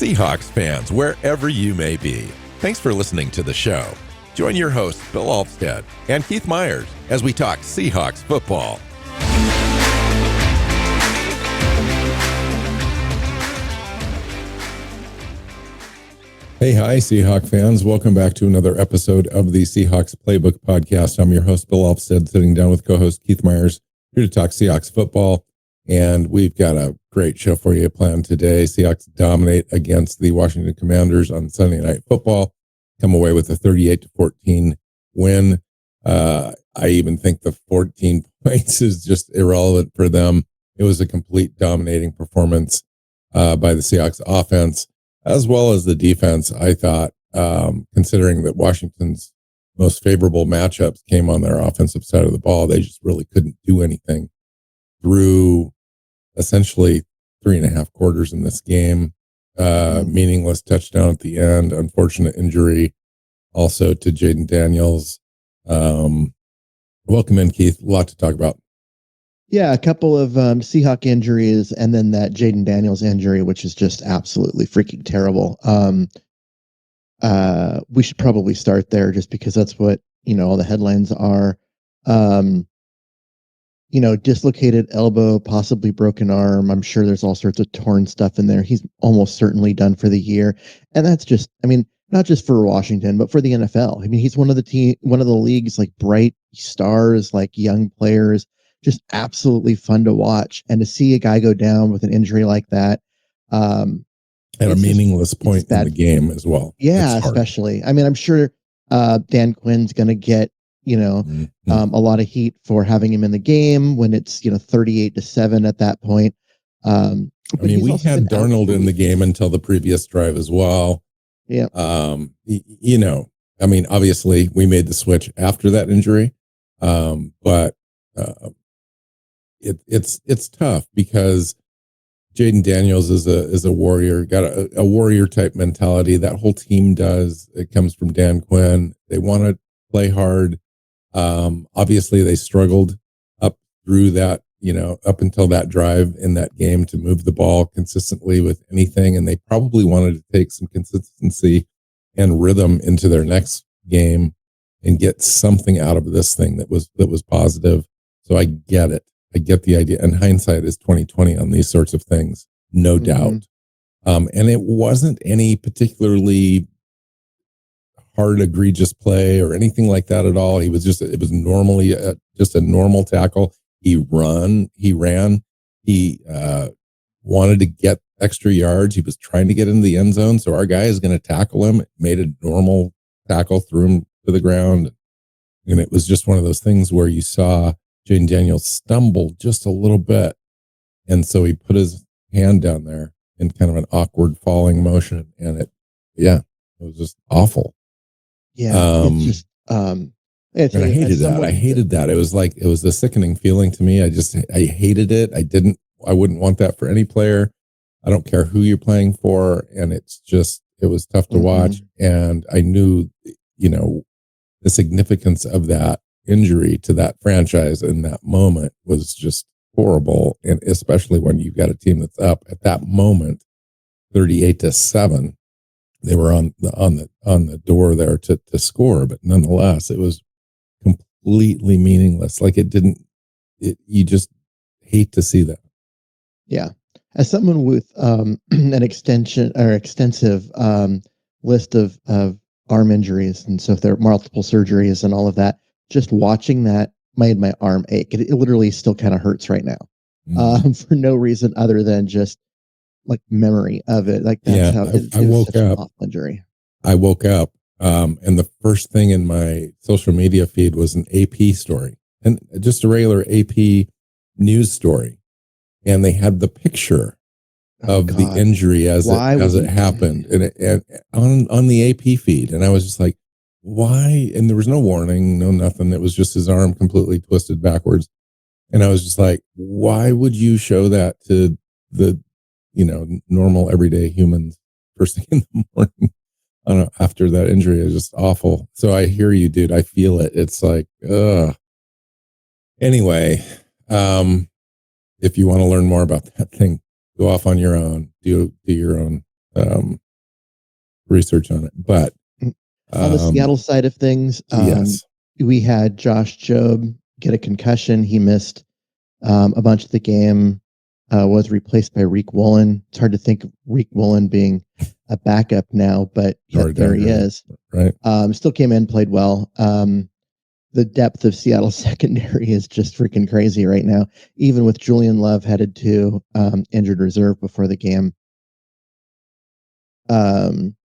Seahawks fans, wherever you may be. Thanks for listening to the show. Join your hosts, Bill Alvstad and Keith Meyers, as we talk Seahawks football. Hey, hi, Seahawk fans. Welcome back to another episode of the Seahawks Playbook podcast. I'm your host, Bill Alvstad, sitting down with co-host Keith Meyers, here to talk Seahawks football. And we've got a great show for you planned today. Seahawks dominate against the Washington Commanders on Sunday Night Football, come away with a 38-14 win. I even think the 14 points is just irrelevant for them. It was a complete dominating performance by the Seahawks offense, as well as the defense, I thought, considering that Washington's most favorable matchups came on their offensive side of the ball. They just really couldn't do anything through essentially 3.5 quarters in this game. Meaningless touchdown at the end, unfortunate injury also to Jaden Daniels. Welcome in, Keith. A lot to talk about. Yeah, a couple of Seahawk injuries and then that Jaden Daniels injury, which is just absolutely freaking terrible. We should probably start there just because that's what, all the headlines are. Dislocated elbow, possibly broken arm. I'm sure there's all sorts of torn stuff in there. He's almost certainly done for the year. And that's just, not just for Washington, but for the NFL. He's one of the league's like bright stars, like young players. Just absolutely fun to watch, and to see a guy go down with an injury like that at a meaningless point in the game as well. Yeah, especially. I'm sure Dan Quinn's going to get a lot of heat for having him in the game when it's 38-7 at that point. We had Darnold in the game until the previous drive as well. Yeah. Obviously we made the switch after that injury, but. It's tough because Jaden Daniels is a warrior, got a warrior type mentality. That whole team does. It comes from Dan Quinn. They want to play hard. Obviously they struggled up through that, up until that drive in that game to move the ball consistently with anything. And they probably wanted to take some consistency and rhythm into their next game and get something out of this thing that was positive. So I get it. I get the idea. And hindsight is 2020 on these sorts of things, no doubt. And it wasn't any particularly hard, egregious play or anything like that at all. It was normally just a normal tackle. He ran. He wanted to get extra yards. He was trying to get into the end zone. So our guy is going to tackle him. Made a normal tackle, threw him to the ground. And it was just one of those things where you saw Jaden Daniels stumbled just a little bit. And so he put his hand down there in kind of an awkward falling motion. And it was just awful. Yeah. And I hated that. I hated that. It was a sickening feeling to me. I hated it. I wouldn't want that for any player. I don't care who you're playing for. And it was tough to watch. And I knew, the significance of that injury to that franchise in that moment was just horrible. And especially when you've got a team that's up at that moment, 38-7, they were on the door there to score, but nonetheless, it was completely meaningless. Like you just hate to see that. Yeah. As someone with an extensive list of arm injuries, and so if there are multiple surgeries and all of that, just watching that made my arm ache. It literally still kind of hurts right now, for no reason other than just like memory of it. Like that's how I woke up. Awful injury. I woke up, and the first thing in my social media feed was an AP story, and just a regular AP news story, and they had the picture of the injury as it happened, and on the AP feed, and I was just like, why? And there was no warning, no nothing. It was just his arm completely twisted backwards. And I was just like, why would you show that to the, normal everyday humans first thing in the morning after that injury? It was just awful. So I hear you, dude. I feel it. It's like, ugh. Anyway, if you want to learn more about that thing, go off on your own, do your own research on it. But on the Seattle side of things, yes, we had Josh Jobe get a concussion. He missed a bunch of the game. Was replaced by Woolen. It's hard to think of Woolen being a backup now, but there he is. Right. Still came in, played well. The depth of Seattle secondary is just freaking crazy right now, even with Julian Love headed to injured reserve before the game. And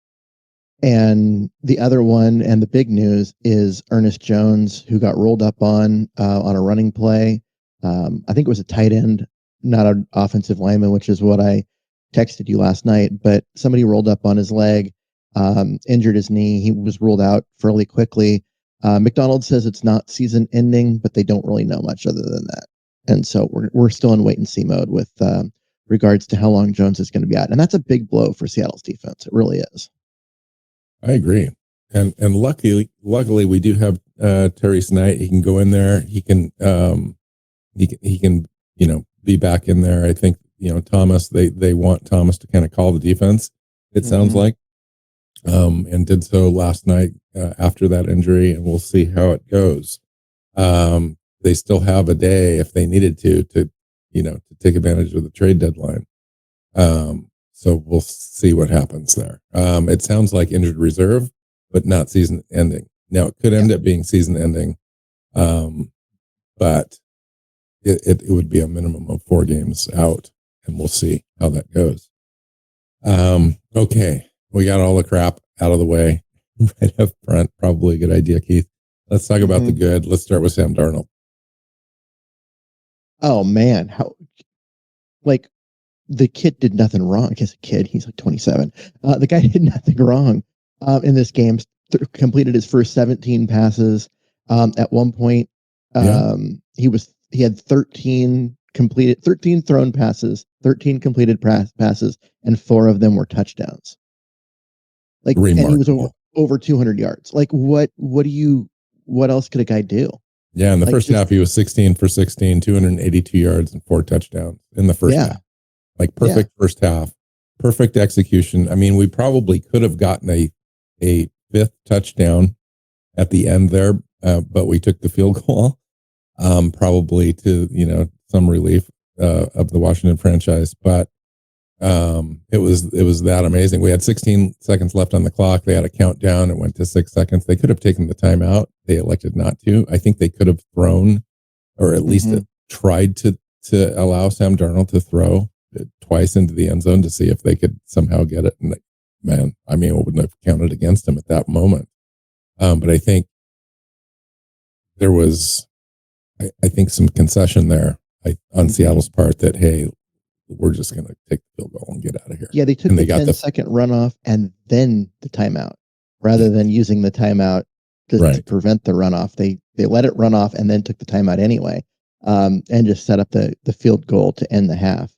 the other one, and the big news, is Ernest Jones, who got rolled up on a running play. I think it was a tight end, not an offensive lineman, which is what I texted you last night. But somebody rolled up on his leg, injured his knee. He was ruled out fairly quickly. Macdonald says it's not season ending, but they don't really know much other than that. And so we're still in wait and see mode with regards to how long Jones is going to be out. And that's a big blow for Seattle's defense. It really is. I agree. And luckily we do have Tariq Knight. He can go in there. He can be back in there. I think Thomas. They want Thomas to kind of call the defense. It sounds like, and did so last night after that injury. And we'll see how it goes. They still have a day if they needed to take advantage of the trade deadline. So we'll see what happens there. It sounds like injured reserve, but not season ending. Now it could end up being season ending, but it would be a minimum of 4 games out, and we'll see how that goes. Okay, we got all the crap out of the way right up front. Probably a good idea, Keith. Let's talk about the good. Let's start with Sam Darnold. Oh man, the kid did nothing wrong. I guess a kid, he's like 27. The guy did nothing wrong in this game. Completed his first 17 passes. At one point, he had 13 thrown passes, 13 completed passes, and 4 of them were touchdowns. And he was over 200 yards. What else could a guy do? Yeah, in the first half, he was 16 for 16, 282 yards and 4 touchdowns in the first half. Perfect first half, perfect execution. I mean, we probably could have gotten a 5th touchdown at the end there, but we took the field goal, probably to some relief of the Washington franchise. But it was that amazing. We had 16 seconds left on the clock. They had a countdown. It went to 6 seconds. They could have taken the timeout. They elected not to. I think they could have thrown, or at least tried to allow Sam Darnold to throw twice into the end zone to see if they could somehow get it. And it wouldn't have counted against him at that moment. But I think there was, I think some concession there on Seattle's part that, hey, we're just going to take the field goal and get out of here. Yeah, they took the 10-second runoff and then the timeout rather than using the timeout to prevent the runoff. They let it run off and then took the timeout anyway, and just set up the field goal to end the half.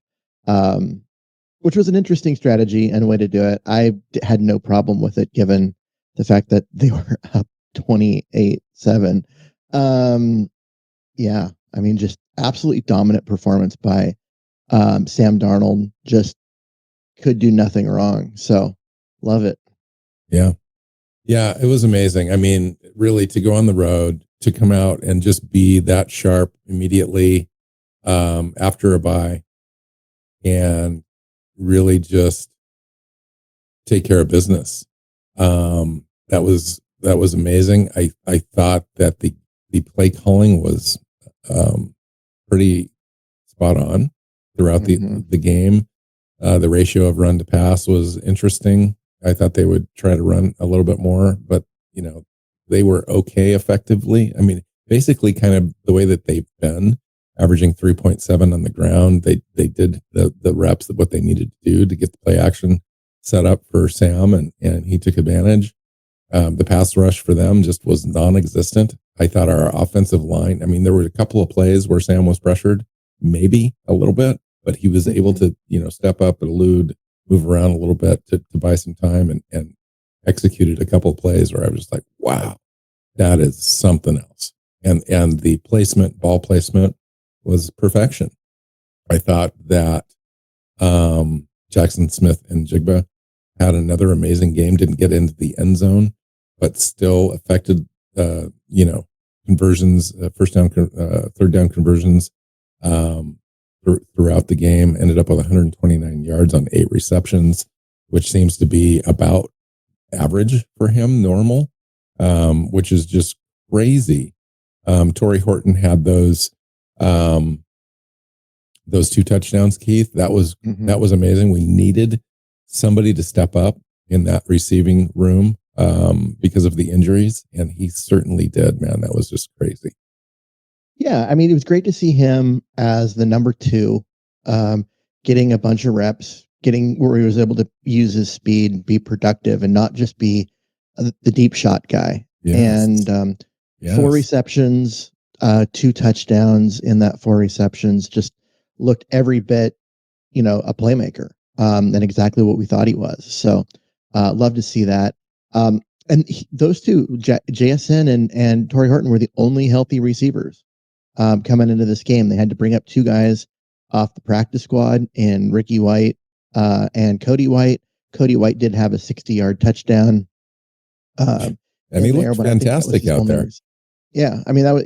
Which was an interesting strategy and a way to do it. I had no problem with it given the fact that they were up 28-7. Just absolutely dominant performance by Sam Darnold. Just could do nothing wrong. So love it. Yeah, it was amazing. I mean, really, to go on the road, to come out and just be that sharp immediately after a bye, and really just take care of business. That was amazing. I thought that the play calling was pretty spot on throughout the game. The ratio of run to pass was interesting. I thought they would try to run a little bit more, but they were okay effectively. I mean, basically kind of the way that they've been, averaging 3.7 on the ground. They did the reps of what they needed to do to get the play action set up for Sam, and he took advantage. The pass rush for them just was non-existent. I thought our offensive line, there were a couple of plays where Sam was pressured, maybe a little bit, but he was able to, step up and elude, move around a little bit to buy some time, and executed a couple of plays where I was just like, wow, that is something else. And the ball placement was perfection. I thought that Jaxon-Smith and Njigba had another amazing game, didn't get into the end zone, but still affected, conversions, third down conversions throughout the game. Ended up with 129 yards on 8 receptions, which seems to be about average for him, normal, which is just crazy. Torrey Horton had those 2 touchdowns, Keith. That was amazing. We needed somebody to step up in that receiving room because of the injuries, and he certainly did, man. That was just crazy. Yeah, I mean, it was great to see him as the number 2, getting a bunch of reps, getting where he was able to use his speed, be productive, and not just be the deep shot guy. Yes. And 4 receptions, 2 touchdowns in that 4 receptions, just looked every bit, a playmaker, and exactly what we thought he was. So, love to see that. Those two, JSN and Torrey Horton, were the only healthy receivers coming into this game. They had to bring up 2 guys off the practice squad in Ricky White and Cody White. Cody White did have a 60-yard touchdown. And he looked fantastic out there. Yeah, I mean, I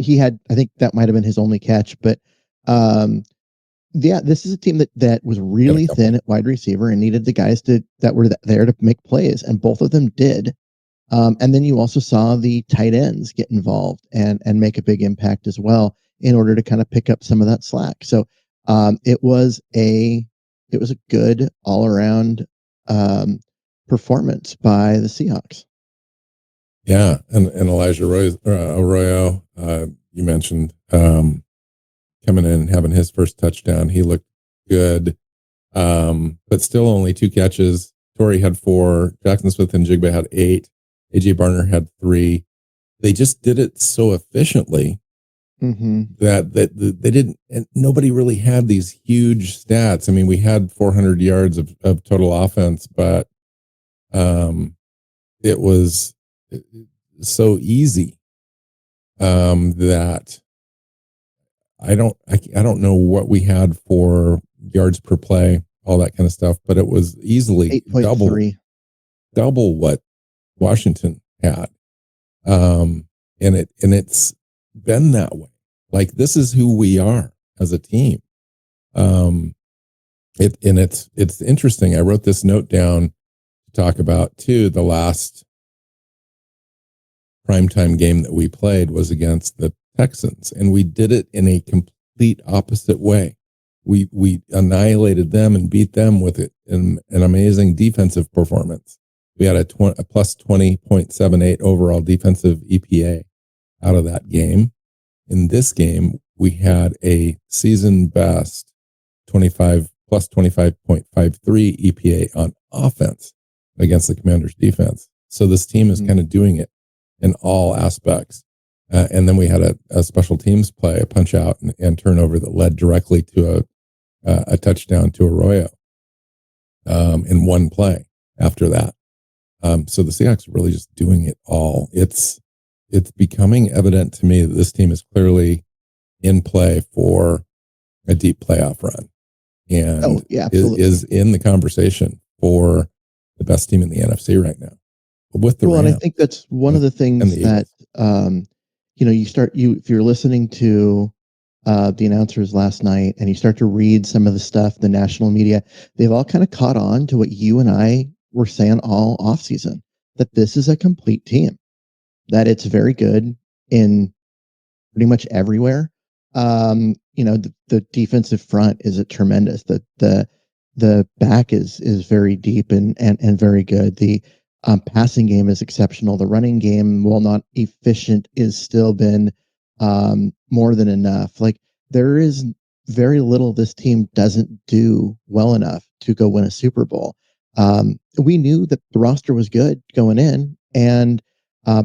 think that might have been his only catch, but this is a team that was really thin at wide receiver and needed the guys that were there to make plays, and both of them did. And then you also saw the tight ends get involved and make a big impact as well in order to kind of pick up some of that slack. So it was a good all around performance by the Seahawks. Yeah, and Elijah Arroyo, you mentioned, coming in and having his first touchdown. He looked good, but still only 2 catches. Torrey had 4. Jaxon-Smith and Njigba had 8. AJ Barner had 3. They just did it so efficiently that they didn't, and nobody really had these huge stats. I mean, we had 400 yards of total offense, but it was so easy that I don't know what we had for yards per play, all that kind of stuff, but it was easily 8.3. double what Washington had. And it's been that way. Like, this is who we are as a team. It's interesting. I wrote this note down to talk about too. The last primetime game that we played was against the Texans, and we did it in a complete opposite way. We annihilated them and beat them with an amazing defensive performance. We had a plus 20.78 overall defensive EPA out of that game. In this game, we had a season best plus 25.53 EPA on offense against the Commanders defense. So this team is kind of doing it in all aspects. And then we had a special teams play, a punch out and turnover that led directly to a touchdown to Arroyo in one play after that. So the Seahawks are really just doing it all. It's becoming evident to me that this team is clearly in play for a deep playoff run, and is in the conversation for the best team in the NFC right now. With the and I think that's one of the things that if you're listening to the announcers last night and you start to read some of the stuff, the national media, they've all kind of caught on to what you and I were saying all offseason, that this is a complete team, that it's very good in pretty much everywhere. The defensive front is tremendous. The back is very deep and very good. The passing game is exceptional. The running game, while not efficient, is still been more than enough. Like, there is very little this team doesn't do well enough to go win a Super Bowl. We knew that the roster was good going in, and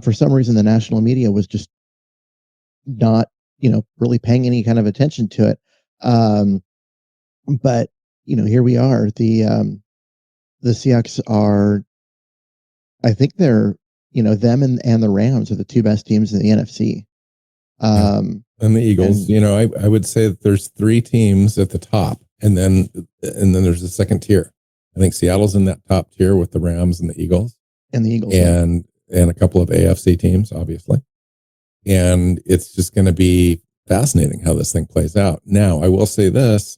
for some reason the national media was just not, really paying any kind of attention to it. But here we are. The Seahawks are, I think they're, them and the Rams are the 2 best teams in the NFC. And the Eagles, I would say that there's 3 teams at the top, and then there's a second tier. I think Seattle's in that top tier with the Rams and the Eagles. And the Eagles. And a couple of AFC teams, obviously. And it's just going to be fascinating how this thing plays out. Now, I will say this.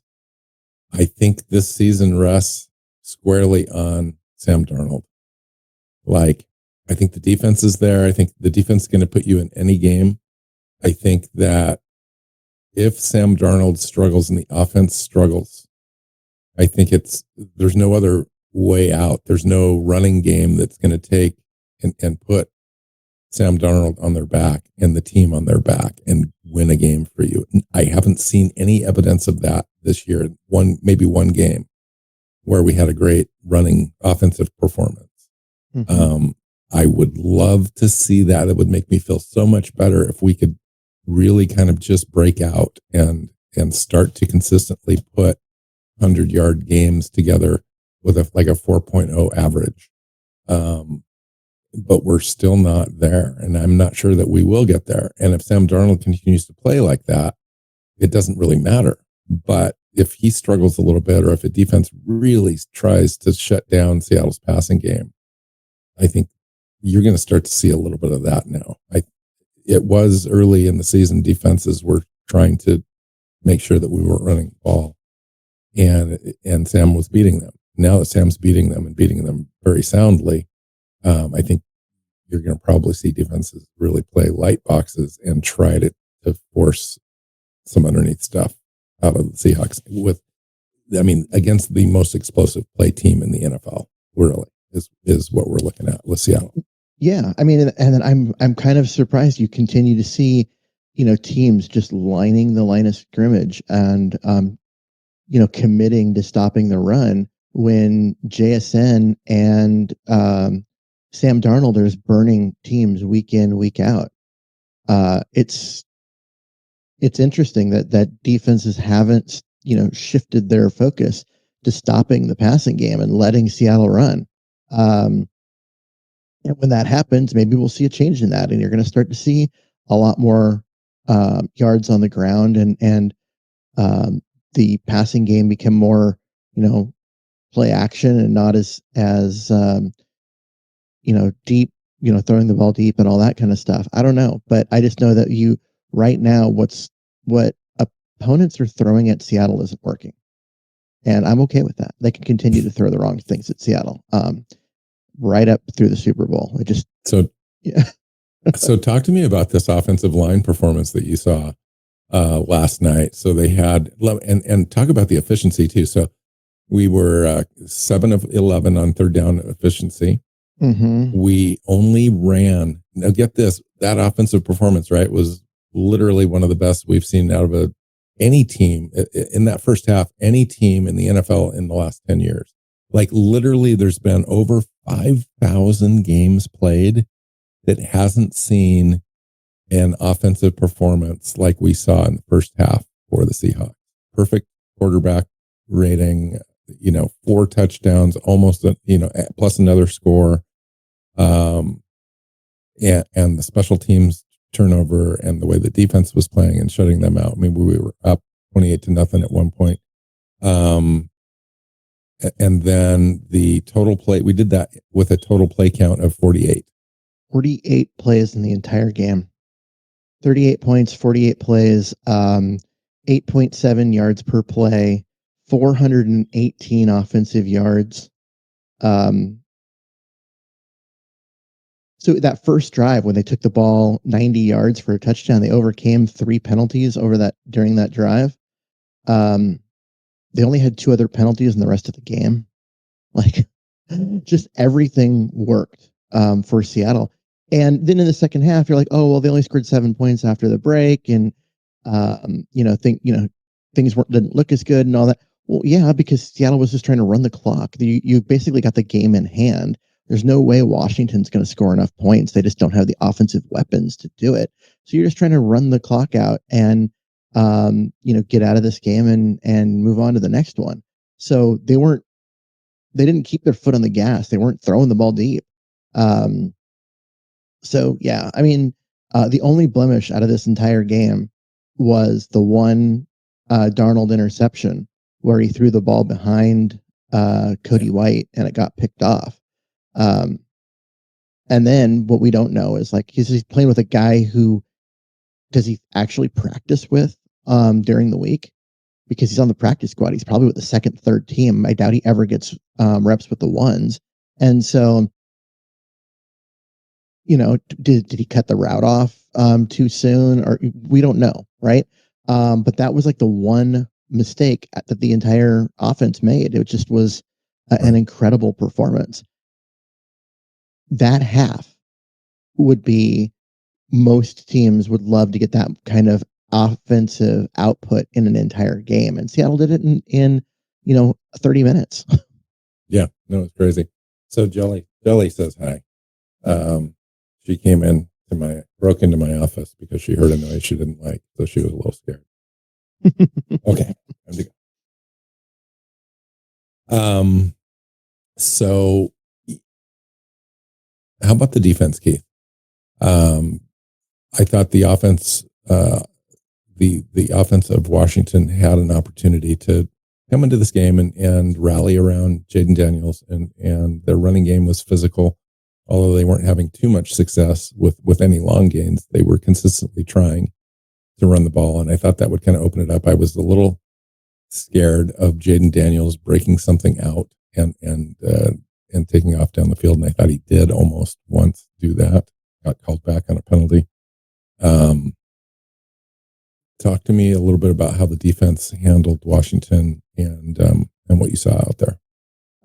I think this season rests squarely on Sam Darnold. Like, I think the defense is there. I think the defense is going to put you in any game. I think that if Sam Darnold struggles and the offense struggles, I think there's no other way out. There's no running game that's going to take and put Sam Darnold on their back and the team on their back and win a game for you. I haven't seen any evidence of that this year. Maybe one game where we had a great running offensive performance. Mm-hmm. I would love to see that. It would make me feel so much better if we could really kind of just break out and start to consistently put 100-yard games together with a 4.0 average. But we're still not there. And I'm not sure that we will get there. And if Sam Darnold continues to play like that, it doesn't really matter. But if he struggles a little bit, or if a defense really tries to shut down Seattle's passing game, I think you're going to start to see a little bit of that now. It was early in the season, defenses were trying to make sure that we weren't running the ball. And Sam was beating them. Now that Sam's beating them and beating them very soundly, I think you're going to probably see defenses really play light boxes and try to force some underneath stuff out of the Seahawks against the most explosive play team in the NFL, really, is what we're looking at with Seattle. Yeah. I mean, and then I'm kind of surprised you continue to see, teams just lining the line of scrimmage and, committing to stopping the run when JSN and, Sam Darnold is burning teams week in, week out. It's interesting that defenses haven't, shifted their focus to stopping the passing game and letting Seattle run. And when that happens, maybe we'll see a change in that, and you're going to start to see a lot more yards on the ground, and the passing game become more, play action and not as deep, throwing the ball deep and all that kind of stuff. I don't know, but I just know that right now, what opponents are throwing at Seattle isn't working. And I'm okay with that. They can continue to throw the wrong things at Seattle, right up through the Super Bowl. Yeah. So talk to me about this offensive line performance that you saw last night. So they had, and talk about the efficiency too. So we were 7 of 11 on third down efficiency. Mm-hmm. We only ran, now get this, that offensive performance, right, was literally one of the best we've seen out of any team in that first half, any team in the NFL in the last 10 years. Like literally there's been over 5,000 games played that hasn't seen an offensive performance like we saw in the first half for the Seahawks. Perfect quarterback rating, 4 touchdowns, almost, plus another score. And the special teams turnover and the way the defense was playing and shutting them out. I mean, we were up 28-0 at one point. And then the total play, we did that with a total play count of 48. 48 plays in the entire game. 38 points, 48 plays, 8.7 yards per play, 418 offensive yards. So that first drive, when they took the ball 90 yards for a touchdown, they overcame 3 penalties during that drive. They only had 2 other penalties in the rest of the game. Like, just everything worked for Seattle. And then in the second half, you're like, oh, well, they only scored 7 points after the break, and things didn't look as good and all that. Well, yeah, because Seattle was just trying to run the clock. You basically got the game in hand. There's no way Washington's going to score enough points. They just don't have the offensive weapons to do it. So you're just trying to run the clock out and get out of this game and move on to the next one. So they didn't keep their foot on the gas. They weren't throwing the ball deep. So yeah, I mean, the only blemish out of this entire game was the one Darnold interception where he threw the ball behind Cody White, and it got picked off. And then what we don't know is like he's playing with a guy who does he actually practice with during the week? Because he's on the practice squad. He's probably with the second, third team. I doubt he ever gets reps with the ones. And so, did he cut the route off too soon? Or we don't know, right? But that was like the one mistake that the entire offense made. It just was an incredible performance. That half would be most teams would love to get that kind of offensive output in an entire game, and Seattle did it in 30 minutes. Yeah, no, it's crazy. So Jelly says hi. She came broke into my office because she heard a noise she didn't like, so she was a little scared. Okay, time to go. So how about the defense, Keith? I thought the offense, the offense of Washington had an opportunity to come into this game and rally around Jayden Daniels, and their running game was physical. Although they weren't having too much success with any long gains, they were consistently trying to run the ball, and I thought that would kind of open it up. I was a little scared of Jayden Daniels breaking something out and taking off down the field, and I thought he did almost once do that. Got called back on a penalty. Talk to me a little bit about how the defense handled Washington and what you saw out there.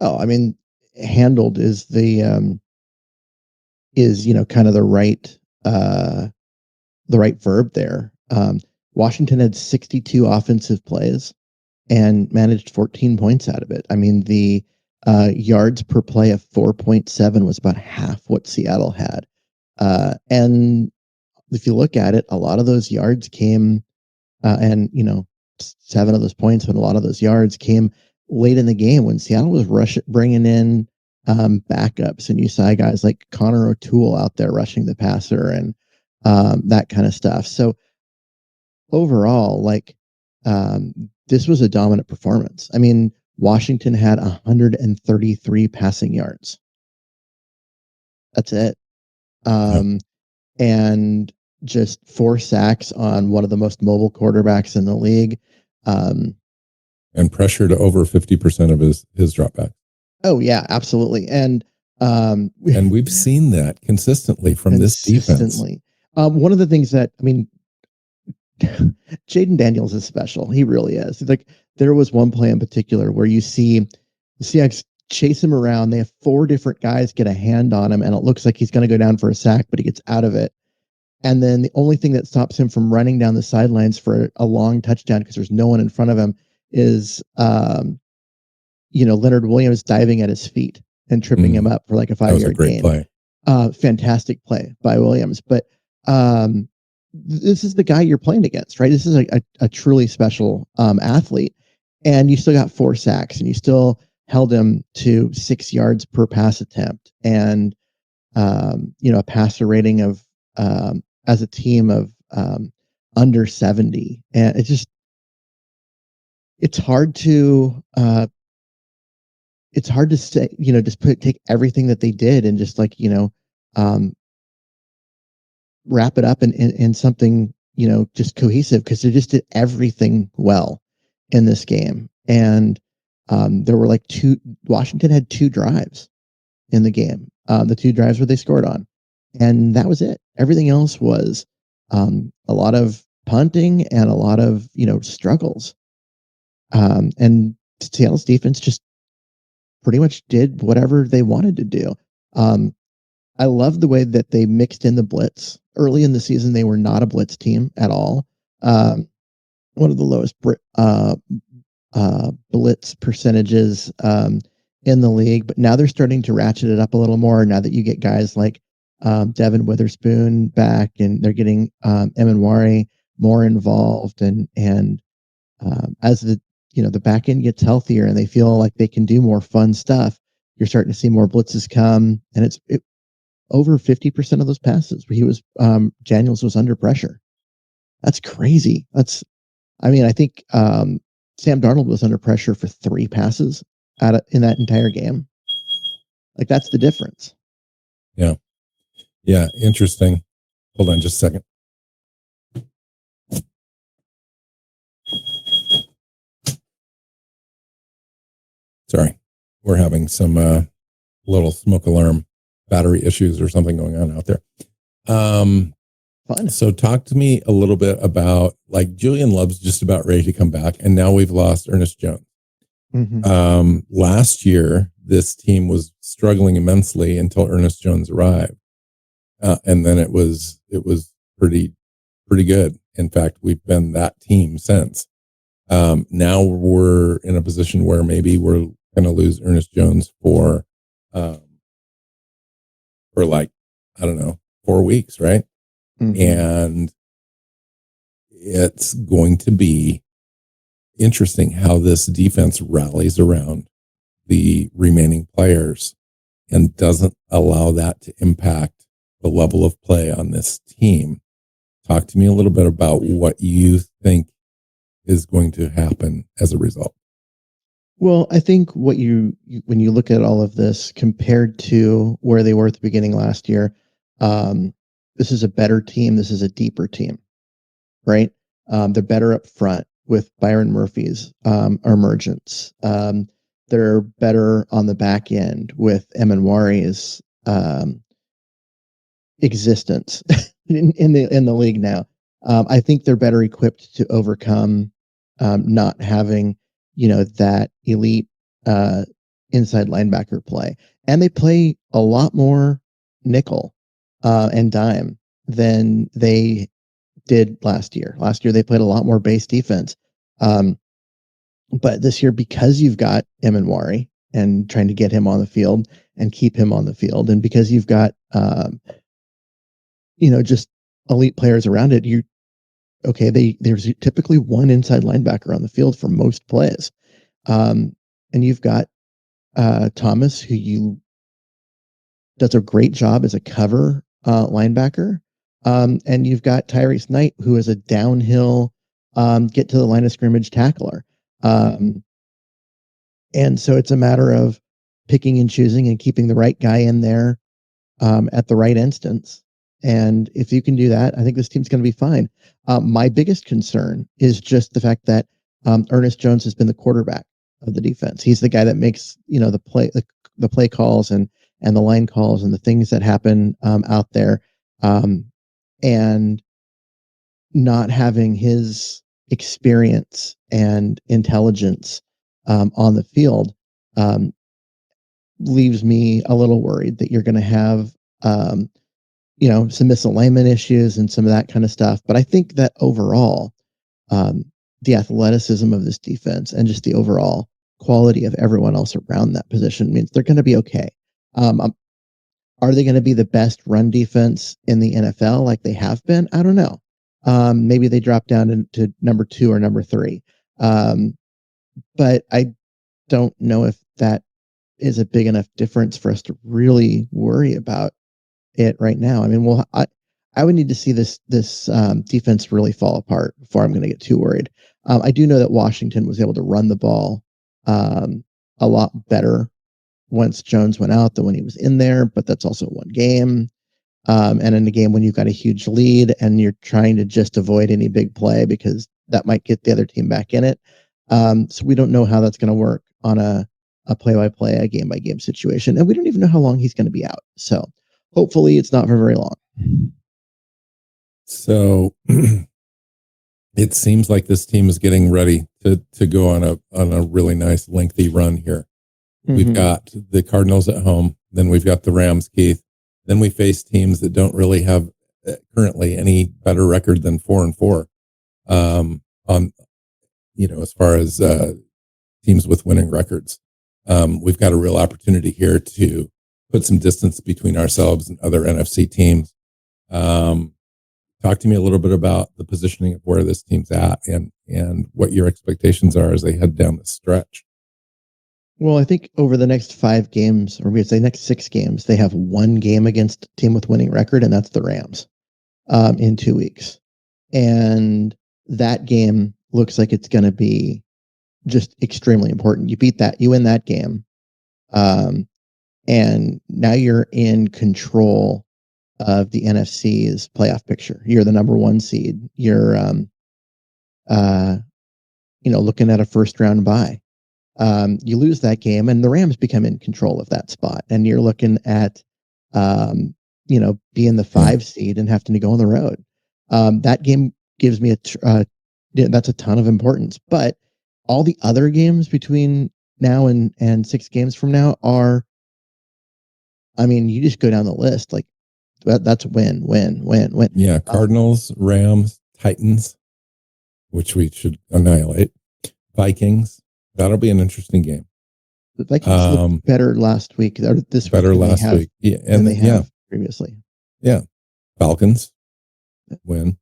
Oh, I mean, handled is the kind of the right verb there. Washington had 62 offensive plays and managed 14 points out of it. I mean, the yards per play of 4.7 was about half what Seattle had. And if you look at it, a lot of those yards came, 7 of those points and a lot of those yards came late in the game when Seattle was bringing in backups, and you saw guys like Connor O'Toole out there rushing the passer and that kind of stuff. So overall, this was a dominant performance. I mean, Washington had 133 passing yards. That's it. And just 4 sacks on one of the most mobile quarterbacks in the league. And pressured over 50% of his dropback. Oh yeah, absolutely. And we've seen that consistently from this defense. One of the things that, I mean, Jayden Daniels is special. He really is. Like, there was one play in particular where you see the Seahawks chase him around. They have 4 different guys get a hand on him, and it looks like he's going to go down for a sack, but he gets out of it. And then the only thing that stops him from running down the sidelines for a long touchdown, because there's no one in front of him, is Leonard Williams diving at his feet and tripping him up for like a 5-yard gain. Play. Fantastic play by Williams. But this is the guy you're playing against, right? This is a truly special athlete. And you still got 4 sacks, and you still held him to 6 yards per pass attempt, and a passer rating of as a team of under 70. And it's hard to say, just take everything that they did and just wrap it up in something, just cohesive, because they just did everything well in this game. And there were Washington had 2 drives in the game, the 2 drives where they scored on, and that was it. Everything else was a lot of punting and a lot of struggles, and Seattle's defense just pretty much did whatever they wanted to do. I love the way that they mixed in the blitz. Early in the season, they were not a blitz team at all. One of the lowest blitz percentages in the league, but now they're starting to ratchet it up a little more. Now that you get guys like Devon Witherspoon back, and they're getting Emanwari more involved, and as the the back end gets healthier and they feel like they can do more fun stuff, you're starting to see more blitzes come, and it's over 50% of those passes where he was Daniels was under pressure. That's crazy. I think Sam Darnold was under pressure for 3 passes in that entire game. Like, that's the difference. Yeah. Yeah. Interesting. Hold on just a second. Sorry. We're having some little smoke alarm battery issues or something going on out there. Fun. So talk to me a little bit about, like, Julian Love's just about ready to come back, and now we've lost Ernest Jones. Mm-hmm. Last year, this team was struggling immensely until Ernest Jones arrived. And then it was pretty good. In fact, we've been that team since. Now we're in a position where maybe we're going to lose Ernest Jones for like, I don't know, 4 weeks, right? Mm-hmm. And it's going to be interesting how this defense rallies around the remaining players and doesn't allow that to impact the level of play on this team. Talk to me a little bit about what you think is going to happen as a result. Well, I think what you when you look at all of this compared to where they were at the beginning last year, this is a better team. This is a deeper team, right? They're better up front with Byron Murphy's emergence. They're better on the back end with Emanwari's existence in the league now. I think they're better equipped to overcome not having, that elite inside linebacker play, and they play a lot more nickel and dime than they did last year. Last year they played a lot more base defense, but this year, because you've got Emanwari and trying to get him on the field and keep him on the field, and because you've got just elite players around it, there's typically one inside linebacker on the field for most plays. And you've got Thomas, who does a great job as a cover linebacker. And you've got Tyrese Knight, who is a downhill, get to the line of scrimmage tackler. And so it's a matter of picking and choosing and keeping the right guy in there at the right instance. And if you can do that, I think this team's going to be fine. My biggest concern is just the fact that Ernest Jones has been the quarterback of the defense. He's the guy that makes the play calls and the line calls and the things that happen out there, and not having his experience and intelligence on the field leaves me a little worried that you're going to have some misalignment issues and some of that kind of stuff. But I think that overall, the athleticism of this defense and just the overall quality of everyone else around that position means they're going to be okay. Are they going to be the best run defense in the NFL like they have been? I don't know. Maybe they drop down into number 2 or number 3. But I don't know if that is a big enough difference for us to really worry about it right now. I mean, I would need to see this defense really fall apart before I'm going to get too worried. I do know that Washington was able to run the ball a lot better once Jones went out than when he was in there, but that's also one game. And in a game when you've got a huge lead and you're trying to just avoid any big play because that might get the other team back in it. So we don't know how that's going to work on a play-by-play, a game-by-game situation. And we don't even know how long he's going to be out. So hopefully it's not for very long. So it seems like this team is getting ready to go on a really nice lengthy run here. Mm-hmm. We've got the Cardinals at home, then we've got the Rams, Keith. Then we face teams that don't really have currently any better record than 4-4. As far as teams with winning records, we've got a real opportunity here to put some distance between ourselves and other NFC teams. Talk to me a little bit about the positioning of where this team's at and what your expectations are as they head down the stretch. Well, I think over the next 5 games, or we would say next 6 games, they have one game against a team with winning record, and that's the Rams in 2 weeks. And that game looks like it's going to be just extremely important. You win that game. And now you're in control of the NFC's playoff picture. You're the number 1 seed. You're, looking at a first round bye. You lose that game and the Rams become in control of that spot. And you're looking at, being the 5 seed and having to go on the road. That game gives me that's a ton of importance, but all the other games between now and 6 games from now are, you just go down the list, like that's win. Yeah. Cardinals, Rams, Titans, which we should annihilate, Vikings. That'll be an interesting game. The Vikings looked better last week or this better week last week. Yeah. And they have previously. Yeah. Falcons win.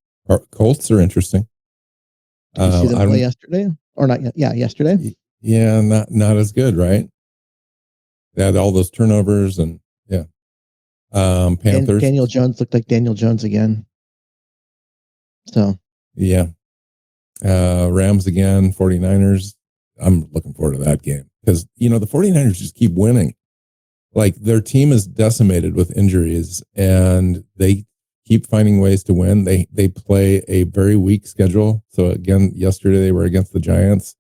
Colts are interesting. Did you see them play yesterday or not? Yeah, yesterday. Yeah, not as good, right? They had all those turnovers and Panthers. Daniel Jones looked like Daniel Jones again. So yeah, Rams again. 49ers. I'm looking forward to that game because the 49ers just keep winning. Like their team is decimated with injuries, and they keep finding ways to win. They play a very weak schedule. So again, yesterday they were against the Giants.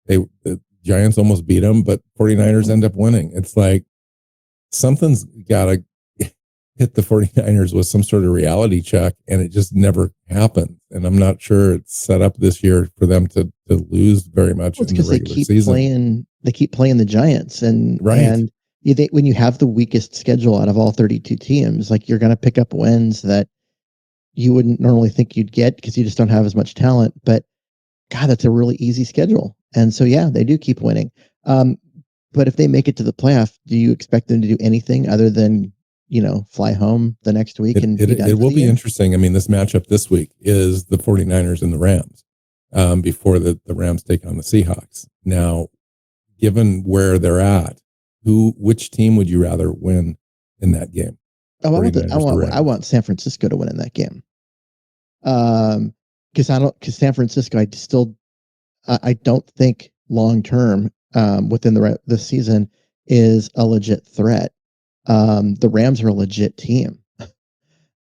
The Giants almost beat them, but 49ers end up winning. It's like something's got to hit the 49ers with some sort of reality check, and it just never happens. And I'm not sure it's set up this year for them to lose very much in the regular season. They keep playing the Giants, and when you have the weakest schedule out of all 32 teams, like you're going to pick up wins that you wouldn't normally think you'd get because you just don't have as much talent. But God, that's a really easy schedule. And so, yeah, they do keep winning. But if they make it to the playoff, do you expect them to do anything other than, fly home the next week? It will be interesting. This matchup this week is the 49ers and the Rams before the Rams take on the Seahawks. Now, given where they're at, which team would you rather win in that game? I want San Francisco to win in that game. Because San Francisco, I don't think long term within the season is a legit threat. The Rams are a legit team.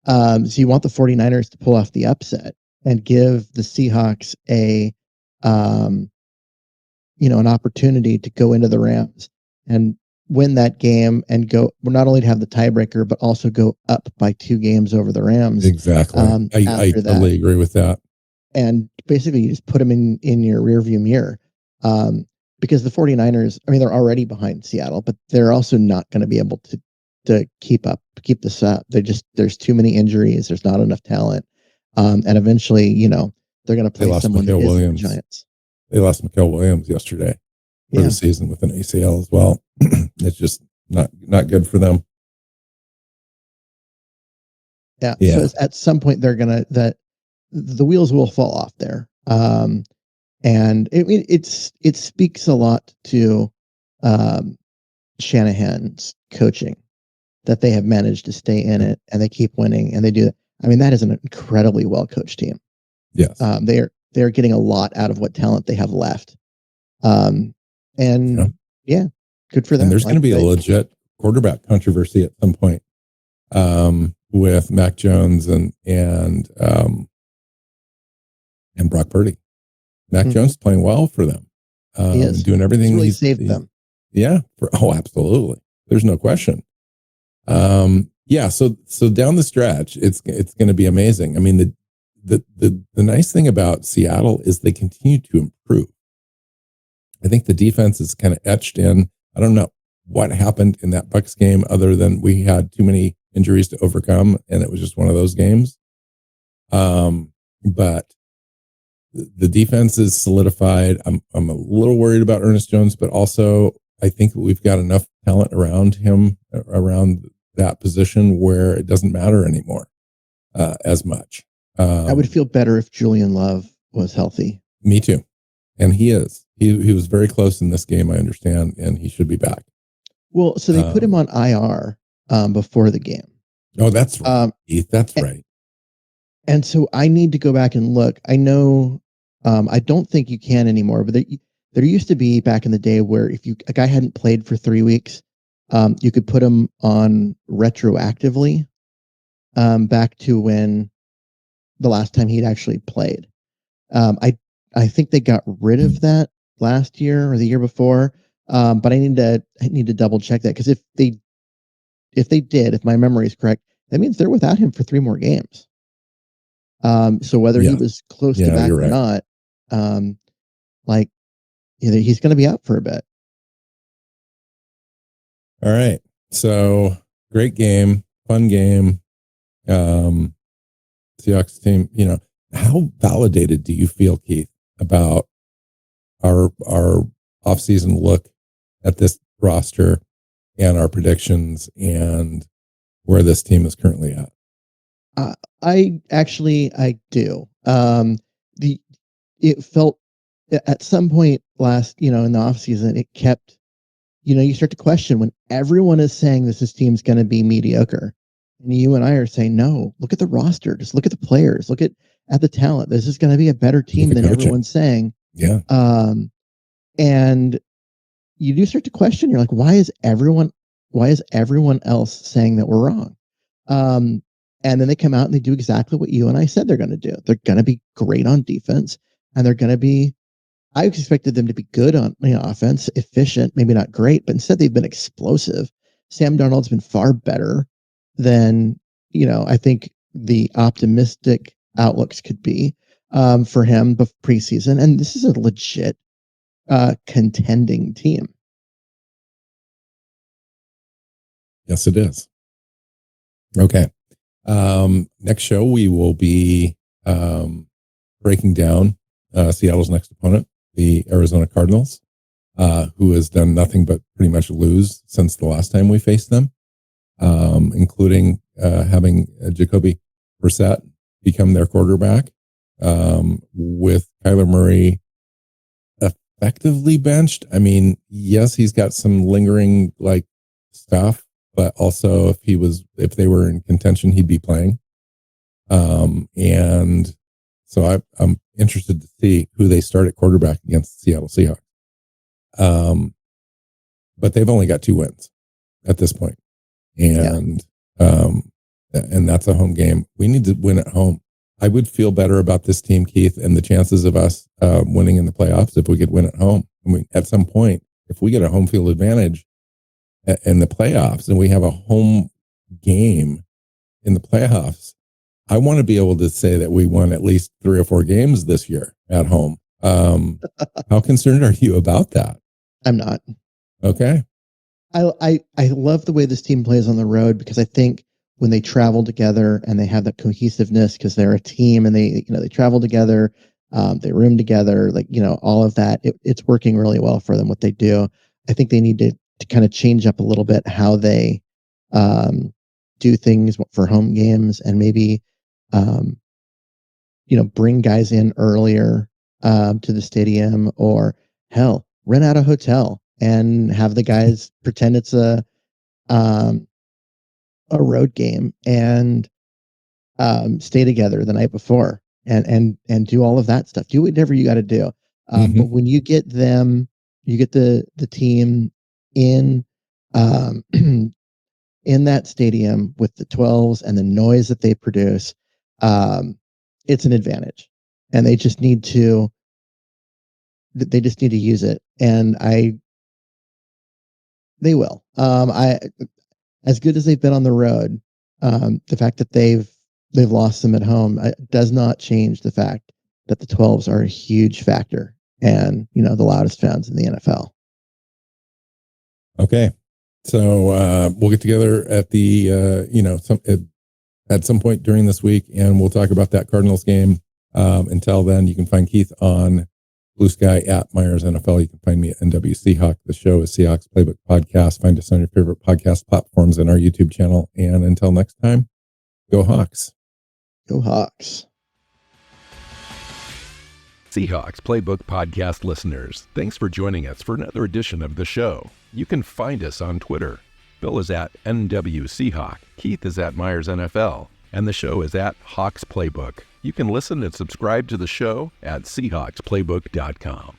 So you want the 49ers to pull off the upset and give the Seahawks an opportunity to go into the Rams and win that game and go not only to have the tiebreaker, but also go up by 2 games over the Rams. Exactly. I totally agree with that. And basically you just put them in your rearview mirror. Because the 49ers, they're already behind Seattle, but they're also not going to be able to keep this up. There's too many injuries. There's not enough talent. And eventually, they're going to play someone that is the Giants. They lost Mikael Williams yesterday for the season with an ACL as well. It's just not good for them. Yeah. So at some point the wheels will fall off there. And it speaks a lot to Shanahan's coaching that they have managed to stay in it and they keep winning and they do that. That is an incredibly well coached team. Yes. They're getting a lot out of what talent they have left. Good for them. And there's going to be a legit quarterback controversy at some point with Mac Jones and Brock Purdy. Mac Jones is playing well for them. He is. Doing everything. He's really saved them. Yeah. Absolutely. There's no question. So down the stretch, it's going to be amazing. The nice thing about Seattle is they continue to improve. I think the defense is kind of etched in. I don't know what happened in that Bucs game other than we had too many injuries to overcome, and it was just one of those games. But the defense is solidified. I'm a little worried about Ernest Jones, but also I think we've got enough talent around him, around that position where it doesn't matter anymore as much. I would feel better if Julian Love was healthy. Me too. And he is. He was very close in this game, I understand, and he should be back. Well, so they put him on IR before the game. Oh, that's right. That's right. And so I need to go back and look. I know, I don't think you can anymore, but There used to be back in the day where if a guy hadn't played for 3 weeks, you could put him on retroactively back to when the last time he'd actually played. I think they got rid of that last year or the year before, but I need to double check that, because if my memory is correct, that means they're without him for 3 more games. So whether he was close to back or not, like, he's going to be out for a bit. All right. So great game, fun game. Seahawks team, how validated do you feel, Keith, about our offseason look at this roster and our predictions and where this team is currently at? I do. It felt at some point last, in the offseason, it kept, you start to question when everyone is saying this team's going to be mediocre. And you and I are saying, no, look at the roster. Just look at the players. Look at the talent. This is going to be a better team than everyone's saying. Yeah. And you do start to question. You're like, why is everyone else saying that we're wrong? And then they come out and they do exactly what you and I said they're going to do. They're going to be great on defense, and they're going to be, I expected them to be good on offense, efficient, maybe not great, but instead they've been explosive. Sam Darnold's been far better than, I think the optimistic outlooks could be for him preseason. And this is a legit contending team. Yes, it is. Okay. Next show, we will be breaking down Seattle's next opponent, the Arizona Cardinals, who has done nothing but pretty much lose since the last time we faced them, including having Jacoby Brissett become their quarterback, with Kyler Murray effectively benched. I mean, yes, he's got some lingering stuff, but also if they were in contention, he'd be playing. And so I'm interested to see who they start at quarterback against the Seattle Seahawks. But they've only got 2 wins at this point. And that's a home game. We need to win at home. I would feel better about this team, Keith, and the chances of us winning in the playoffs if we could win at home. I mean, at some point, if we get a home field advantage in the playoffs and we have a home game in the playoffs, I want to be able to say that we won at least 3 or 4 games this year at home. How concerned are you about that? I'm not. Okay. I love the way this team plays on the road, because I think when they travel together and they have that cohesiveness, because they're a team and they travel together, they room together, all of that, it's working really well for them, what they do. I think they need to kind of change up a little bit how they do things for home games, and maybe bring guys in earlier to the stadium, or hell, rent out a hotel and have the guys pretend it's a road game and stay together the night before and do all of that stuff. Do whatever you got to do. But when you get the team in in that stadium with the 12s and the noise that they produce, it's an advantage, and they just need to use it. And they will. As good as they've been on the road, the fact that they've lost them at home does not change the fact that the 12s are a huge factor, and the loudest fans in the NFL. Okay, so we'll get together at at some point during this week, and we'll talk about that Cardinals game. Until then, you can find Keith on Blue Sky at Meyers NFL. You can find me at NW Seahawk. The show is Seahawks Playbook Podcast. Find us on your favorite podcast platforms and our YouTube channel. And until next time, go Hawks. Go Hawks. Seahawks Playbook Podcast listeners, thanks for joining us for another edition of the show. You can find us on Twitter. Bill is at NW Seahawk. Keith is at Meyers NFL. And the show is at Hawks Playbook. You can listen and subscribe to the show at SeahawksPlaybook.com.